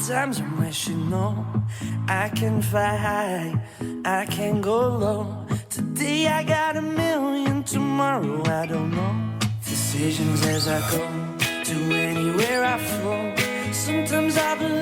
Times I'm wishing, no, I can fly high, I can go low. Today I got a million, tomorrow I don't know. Decisions as I go, to anywhere I flow. Sometimes I believe